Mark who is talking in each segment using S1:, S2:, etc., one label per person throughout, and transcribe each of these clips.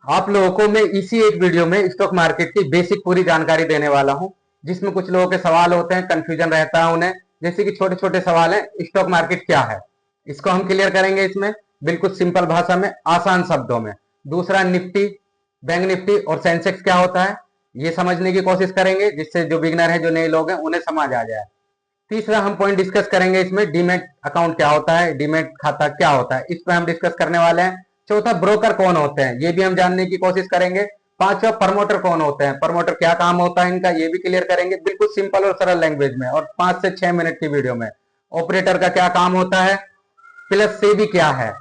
S1: आप लोगों को मैं इसी एक वीडियो में स्टॉक मार्केट की बेसिक पूरी जानकारी देने वाला हूं, जिसमें कुछ लोगों के सवाल होते हैं, कंफ्यूजन रहता है उन्हें। जैसे कि छोटे छोटे सवाल हैं, स्टॉक मार्केट क्या है, इसको हम क्लियर करेंगे इसमें बिल्कुल सिंपल भाषा में, आसान शब्दों में। दूसरा, निफ्टी, बैंक निफ्टी और सेंसेक्स क्या होता है, ये समझने की कोशिश करेंगे, जिससे जो बिगनर है, जो नए लोग हैं, उन्हें समझ आ जाए। तीसरा हम पॉइंट डिस्कस करेंगे इसमें, डीमैट अकाउंट क्या होता है, डीमैट खाता क्या होता है, इस पर हम डिस्कस करने वाले हैं। चौथा, ब्रोकर कौन होते हैं, ये भी हम जानने की कोशिश करेंगे। पांचवा, प्रमोटर कौन होते हैं, प्रमोटर क्या काम होता है इनका, ये भी क्लियर करेंगे बिल्कुल सिंपल और सरल लैंग्वेज में, और 5 से 6 मिनट की वीडियो में। ऑपरेटर का क्या काम होता है, प्लस सेबी क्या है,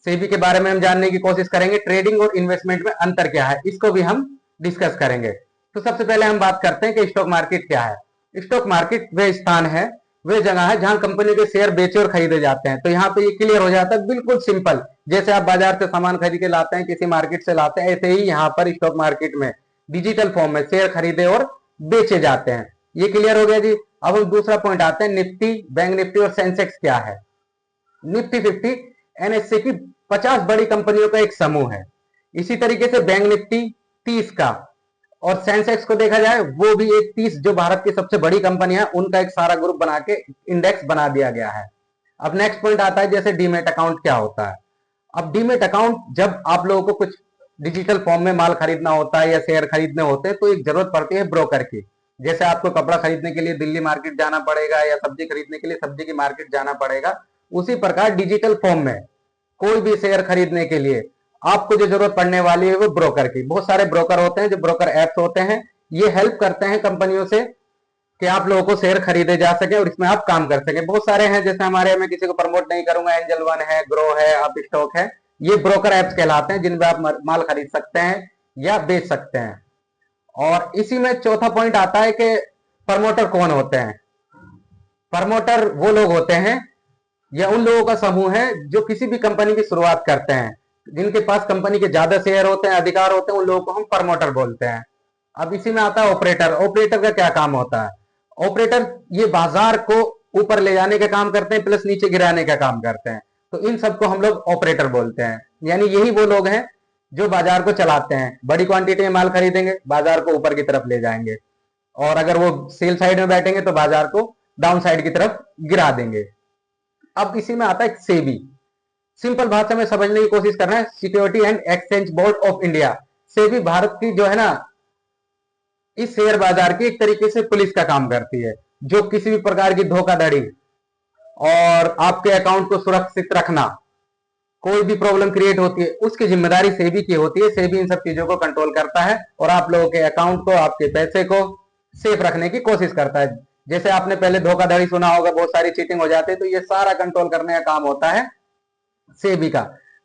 S1: सेबी के बारे में हम जानने की कोशिश करेंगे। ट्रेडिंग और इन्वेस्टमेंट में अंतर क्या है, इसको भी हम डिस्कस करेंगे। तो सबसे पहले हम बात करते हैं कि स्टॉक मार्केट क्या है। स्टॉक मार्केट वह स्थान है, वह जगह है जहां कंपनी के शेयर बेचे और खरीदे जाते हैं। तो यहाँ पे ये क्लियर हो जाता है बिल्कुल सिंपल, जैसे आप बाजार से सामान खरीद के लाते हैं, किसी मार्केट से लाते हैं, ऐसे ही यहाँ पर स्टॉक मार्केट में डिजिटल फॉर्म में शेयर खरीदे और बेचे जाते हैं। ये क्लियर हो गया जी। अब हम दूसरा पॉइंट आते हैं, निफ्टी, बैंक निफ्टी और सेंसेक्स क्या है। निफ्टी 50 एनएससी की 50 बड़ी कंपनियों का एक समूह है। इसी तरीके से बैंक निफ्टी 30 का, और सेंसेक्स को देखा जाए वो भी एक 30 जो भारत की सबसे बड़ी कंपनी है, उनका एक सारा ग्रुप बना के इंडेक्स बना दिया गया है। अब नेक्स्ट पॉइंट आता है, जैसे डीमेट अकाउंट क्या होता है। अब डीमेट अकाउंट, जब आप लोगों को कुछ डिजिटल फॉर्म में माल खरीदना होता है या शेयर खरीदने होते हैं, तो एक जरूरत पड़ती है ब्रोकर की। जैसे आपको कपड़ा खरीदने के लिए दिल्ली मार्केट जाना पड़ेगा, या सब्जी खरीदने के लिए सब्जी की मार्केट जाना पड़ेगा, उसी प्रकार डिजिटल फॉर्म में कोई भी शेयर खरीदने के लिए आपको जो जरूरत पड़ने वाली है वो ब्रोकर की। बहुत सारे ब्रोकर होते हैं, जो ब्रोकर एप्स होते हैं, ये हेल्प करते हैं कंपनियों से कि आप लोगों को शेयर खरीदे जा सके और इसमें आप काम कर सके। बहुत सारे हैं, जैसे हमारे, मैं किसी को प्रमोट नहीं करूंगा, एंजल वन है, ग्रो है, अप स्टॉक है, ये ब्रोकर एप्स कहलाते हैं, जिनमें आप माल खरीद सकते हैं या बेच सकते हैं। और इसी में चौथा पॉइंट आता है कि प्रमोटर कौन होते हैं। प्रमोटर वो लोग होते हैं, यह उन लोगों का समूह है जो किसी भी कंपनी की शुरुआत करते हैं, जिनके पास कंपनी के ज्यादा शेयर होते हैं, अधिकार होते हैं, उन लोगों को हम प्रमोटर बोलते हैं। अब इसी में आता है ऑपरेटर। ऑपरेटर का क्या काम होता है। ऑपरेटर ये बाजार को ऊपर ले जाने का काम करते हैं, प्लस नीचे गिराने का काम करते हैं। तो इन सबको हम लोग ऑपरेटर बोलते हैं। यानी यही वो लोग हैं जो बाजार को चलाते हैं, बड़ी क्वांटिटी में माल खरीदेंगे, बाजार को ऊपर की तरफ ले जाएंगे, और अगर वो सेल साइड में बैठेंगे तो बाजार को डाउन साइड की तरफ गिरा देंगे। अब इसी में आता है सेबी। सिंपल भाषा में समझने की कोशिश करना है, security and exchange board of India. SEBI Bharat की जो है ना, इस शेयर बाजार की एक तरीके से पुलिस का काम करती है, जो किसी भी प्रकार की धोखाधड़ी और आपके अकाउंट को सुरक्षित रखना, कोई भी प्रॉब्लम क्रिएट होती है, उसकी जिम्मेदारी सेबी की होती है। सेबी इन सब चीजों को कंट्रोल करता है और आप लोगों के अकाउंट को, आपके पैसे को सेफ रखने की कोशिश करता है। जैसे आपने पहले धोखाधड़ी सुना होगा, बहुत सारी चीटिंग हो जाती है, तो ये सारा कंट्रोल करने का काम होता है सेबी का।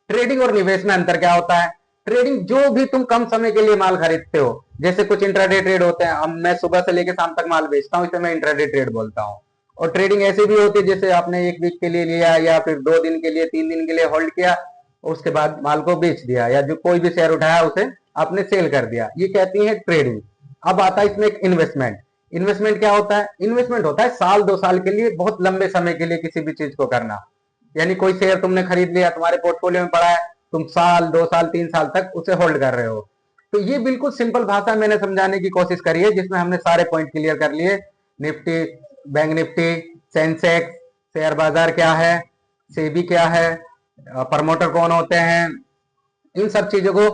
S1: ट्रेडिंग और निवेश में अंतर क्या होता है। ट्रेडिंग, जो भी तुम कम समय के लिए माल खरीदते हो, जैसे कुछ इंट्राडे ट्रेड होते हैं, मैं सुबह से लेकर शाम तक माल बेचता हूं, इसे मैं इंट्राडे ट्रेड बोलता हूं। और ट्रेडिंग ऐसी भी होती है, जैसे आपने 1 वीक के लिए लिया, या फिर 2 दिन के लिए, 3 दिन के लिए होल्ड किया, और उसके बाद माल को बेच दिया, या जो कोई भी शेयर उठाया उसे आपने सेल कर दिया, ये कहती है ट्रेडिंग। अब आता है इसमें एक इन्वेस्टमेंट। इन्वेस्टमेंट क्या होता है। इन्वेस्टमेंट होता है साल 2 साल के लिए, बहुत लंबे समय के लिए किसी भी चीज को करना। यानी कोई शेयर तुमने खरीद लिया, तुम्हारे पोर्टफोलियो में पड़ा है, तुम साल, 2 साल, 3 साल तक उसे होल्ड कर रहे हो। तो ये बिल्कुल सिंपल भाषा मैंने समझाने की कोशिश करी है, जिसमें हमने सारे पॉइंट क्लियर कर लिए। Nifty, bank Nifty, Sensex, share बाजार क्या है, सेबी क्या है, प्रमोटर कौन होते हैं, इन सब चीजों को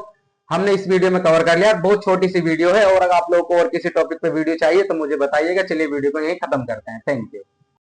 S1: हमने इस वीडियो में कवर कर लिया। बहुत छोटी सी वीडियो है, और अगर आप लोगों को और किसी टॉपिक पे वीडियो चाहिए तो मुझे बताइएगा। चलिए वीडियो को यही खत्म करते हैं। Thank you.